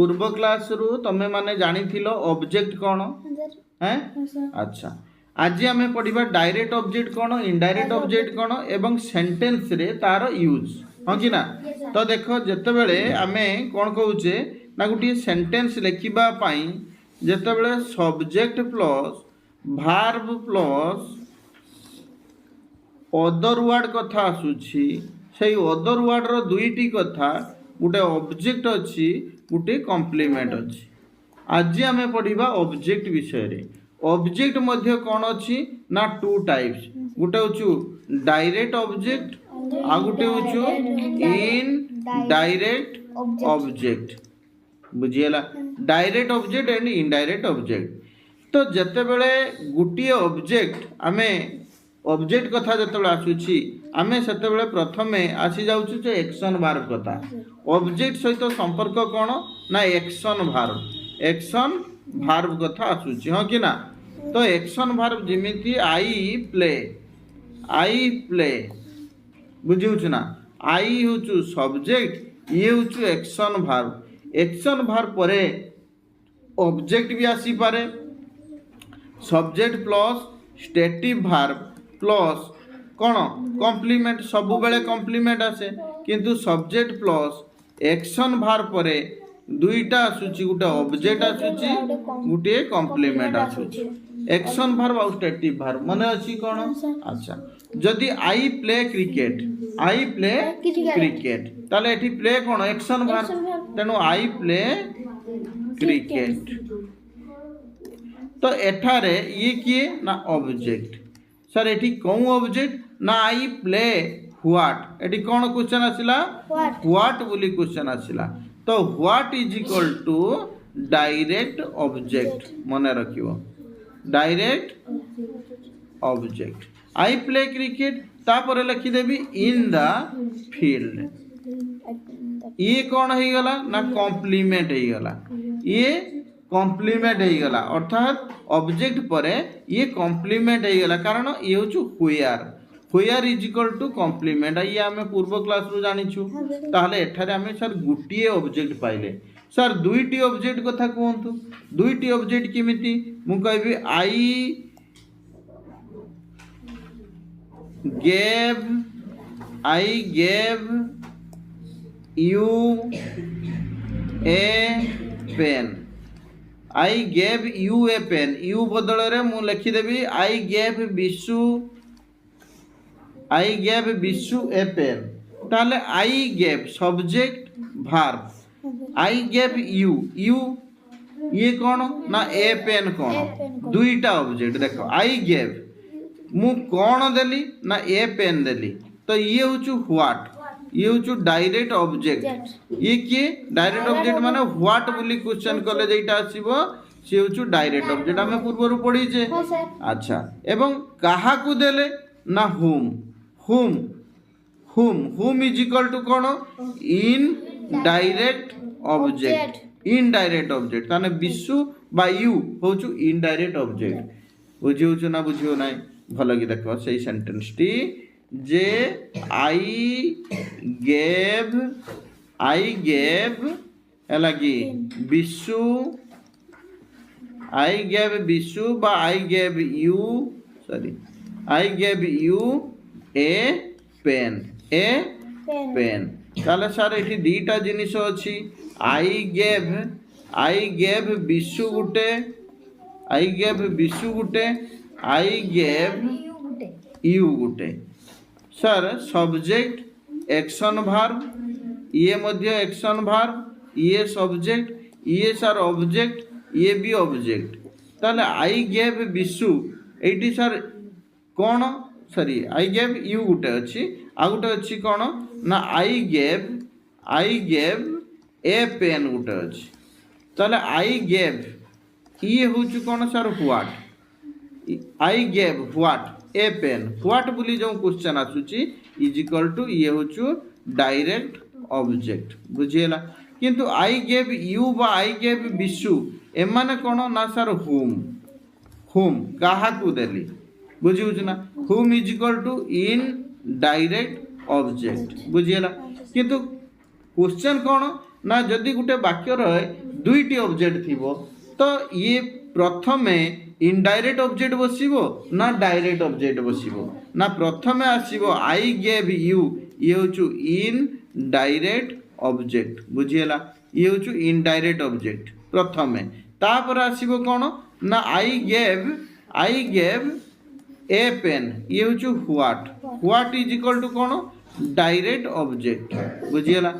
पूर्व क्लास रु तमे माने जानी थिलो ऑब्जेक्ट कौन हैं अच्छा आज आम पढ़ा डायरेक्ट ऑब्जेक्ट कौन इनडायरेक्ट ऑब्जेक्ट कौन एवं सेंटेंस रे तार यूज हाँ कि ना तो देख जिते बड़े आम कौन कहे ना गोटे सेंटेंस लिखा जिते subject plus verb plus other word कथा आसूची से अदर वर्ड रो दुईटी कथा गोटे ऑब्जेक्ट अच्छी गोटे कॉम्प्लीमेंट अच्छी आज आम पढ़ा ऑब्जेक्ट विषय रे ऑब्जेक्ट मध्य कौन अच्छी ना टू टाइप्स गोटे हूँ डायरेक्ट ऑब्जेक्ट आ गोटे हूँ इन डायरेक्ट ऑब्जेक्ट बुझीगला direct object and indirect object तो जिते बड़े गोटे ऑब्जेक्ट आम ऑब्जेक्ट कथा जो आसूची आम से प्रथम आसी जाऊँ एक्शन भार्ब कथा ऑब्जेक्ट सहित संपर्क कौन ना एक्शन भार्ब कथा आसूची हाँ कि ना तो एक्शन भार्ब जिमिति आई प्ले बुझे ना आई हूँ सब्जेक्ट ये हूँ एक्शन भार्ब पर ऑब्जेक्ट भी आसी पारे subject plus stative verb plus कौन कॉम्प्लीमेंट सबु बेले कॉम्प्लीमेंट आसे किंतु सब्जेक्ट प्लस एक्शन भार परे दुईटा आसूची गोटे ऑब्जेक्ट आसूची गोटे कॉम्प्लीमेंट आसूची एक्शन भार और स्टेटिव भार माने अछि कौन अच्छा जदि आई प्ले क्रिकेट ताले एठी प्ले कौन एक्शन भार तेनु आई प्ले क्रिकेट तो एठारे ये किए ना ऑब्जेक्ट सर एठी कौन ऑब्जेक्ट ना आई प्ले व्हाट एठी कौन क्वेश्चन आसिला व्हाट बोली क्वेश्चन आसिला तो what is equal to direct object मने रखियो direct object I play cricket तापर लिखि देबी इन द फील्ड ये कौन हो गला ना कॉम्प्लीमेंट हो गला ये कॉम्प्लीमेंट हो गला अर्थात ऑब्जेक्ट परे ये कॉम्प्लीमेंट हो गला कारण ये हूँ हुयर इज इक्वल टू कॉम्प्लीमेंट ये आम पूर्व क्लास रु जानिछु ताहले एठारे आम सर गोटे ऑब्जेक्ट पाइले सर दुईटी ऑब्जेक्ट कथा कहतु दुईटी ऑब्जेक्ट किमिति मु कहबी I gave you a pen I gave you a pen you बदल रे मु लिखिदेवी I gave Vishu a pen ताले I gave subject verb I gave you ये कौन ना ए पेन कौन दुईटा ऑब्जेक्ट देखो आई गेव मु कौन देली ना ए पेन देली तो ये हूँ व्हाट ये हूँ डायरेक्ट ऑब्जेक्ट ये किए डायरेक्ट ऑब्जेक्ट माने व्हाट बोली क्वेश्चन कले जेटा आसीबो से हूँ डायरेक्ट ऑब्जेक्ट आमे पूर्व पढ़ीचे अच्छा एवं कहा को देले ना हुम इज इक्वल टू कौन इन डायरेक्ट ऑब्जेक्ट ताने विशु बा यू हूँ इनडायरेक्ट ऑब्जेक्ट बुझे ना बुझियो ना भल कि देख से सेंटेंस टी जे आई गेव लगी विशु आई गेव बा I gave you a pen ताले सर एठी दीटा जिनिस अछि आई गेव विशु गुटे आई गेव यू गुटे सर सब्जेक्ट एक्शन भार्ब ये मध्य एक्शन भार्ब ये सब्जेक्ट ये सर ऑब्जेक्ट ये भी ऑब्जेक्ट ताले आई गेव विशु एटी सर कौन सॉरी आई गेव यू गुटे अच्छी आ गुटे अच्छी कौन ना आई गेव ए पेन गुटे अच्छी ताले आई गेव ये हूँ कौन sir what I gave what a pen what बोली जो क्वेश्चन आसूची इज इक्वल टू ये हूँ डायरेक्ट ऑब्जेक्ट बुझीगला किंतु आई गेव यू बा आई गेव विशु एमाने कौन ना सर हुम कहा को देली बुझी ना whom is equal to indirect object बुझीगला किंतु क्वेश्चन कौन ना जदि गोटे वाक्य रहे दुईटी ऑब्जेक्ट थिबो तो ये प्रथमे इनडायरेक्ट ऑब्जेक्ट बसिबो ना डायरेक्ट ऑब्जेक्ट बसिबो ना प्रथमे आसीबो आई गेव यू ये होचु इन डायरेक्ट ऑब्जेक्ट बुझिएला ये होचु इनडायरेक्ट ऑब्जेक्ट प्रथमे तापर आसीबो कोन ना आई गेव ए पेन ये होचु व्हाट इज इक्वल टू कोन डायरेक्ट ऑब्जेक्ट बुझिएला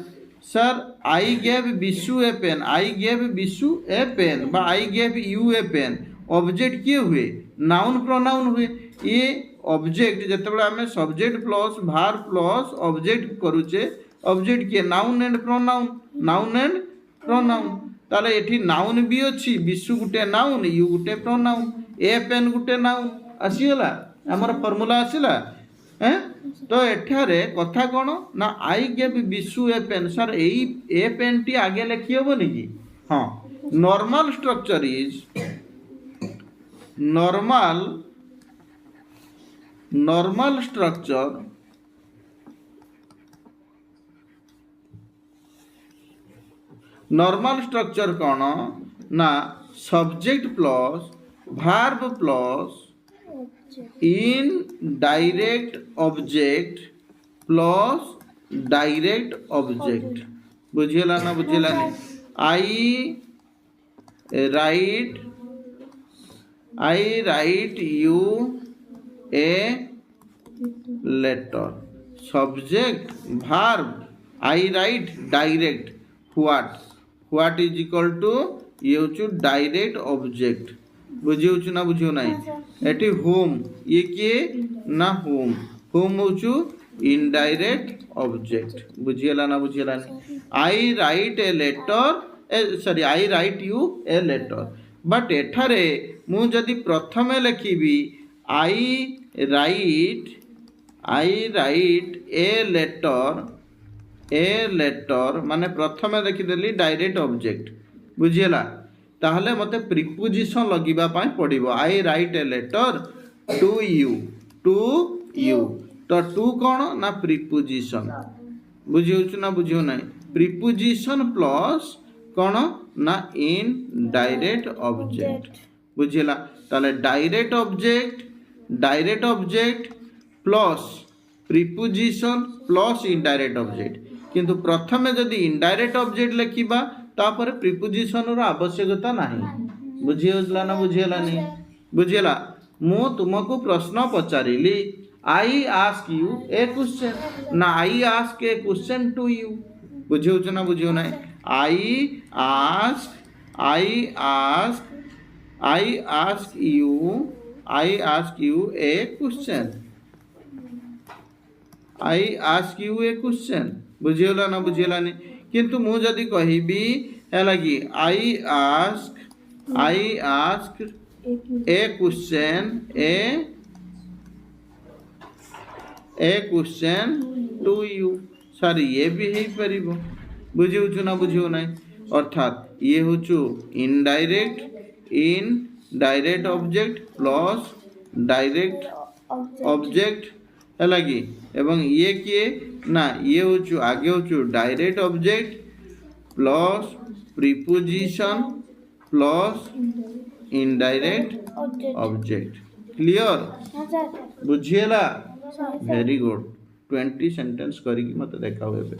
sir I gave Vishu a pen I gave Vishu a pen बा I gave you a pen object किए हुए नाउन प्रोनाउन हुए ये ऑब्जेक्ट जिते आम subject plus verb plus object करुचे ऑब्जेक्ट किए नाउन एंड प्रोनाउन ताले एठी नाउन भी अच्छी विशु गुटे नाउन यू गुटे प्रोनाउन ए पेन गुटे नाउन आसीगला आमर फॉर्मूला आसीला हैं तो एठारे कथा कौन ना I gave Vishu a pen sir यही ए पेन टी आगे लिखी हेबनी कि हाँ normal structure is normal structure कौन ना subject plus verb plus indirect object plus direct object बुझेला ना बुझेला नहीं I write you a letter subject verb I write direct what is equal to ये होचु डायरेक्ट ऑब्जेक्ट बुझियो ना बुझियो ना एटी होम ये किए ना होम होचु इनडायरेक्ट ऑब्जेक्ट बुझिएला ना बुझिएला नहीं I write a letter sorry I write you a letter but एठारे मु जदि प्रथमे लिखिबी आई राइट ए लेटर माने प्रथमे लिखिदेली डायरेक्ट ऑब्जेक्ट बुझिएला ताहले मते प्रिपोजिशन लगिबा पाई पड़िबो I write a letter to you तो टू कौन ना प्रिपोजिशन बुझियो ना बुझियो ना प्रिपोजिशन प्लस कौन ना इन डायरेक्ट ऑब्जेक्ट बुझिला ताले direct object plus preposition plus indirect object किंतु प्रथमे जदि इनडायरेक्ट ऑब्जेक्ट लिखिबा तापर प्रिपोजिशन रो आवश्यकता नहीं बुझियला ना बुझियला नहीं बुझियला मु तुमको प्रश्न पचारिली I ask you a question ना I ask a question to you बुझियो ना बुझियो ना I ask you a question बुझियला ना बुझियला नहीं किंतु मु जदि कहबी है लगी I ask a question to you sir ये भी है परिबो बुझियो ना बुझियो ना अर्थात ये होचु indirect object plus direct object है लगी एवं ये किए ना ये होचु आगे होचु direct object plus preposition plus indirect object clear बुझिएला वेरी गुड 20 सेंटेंस करी मत देखा हुए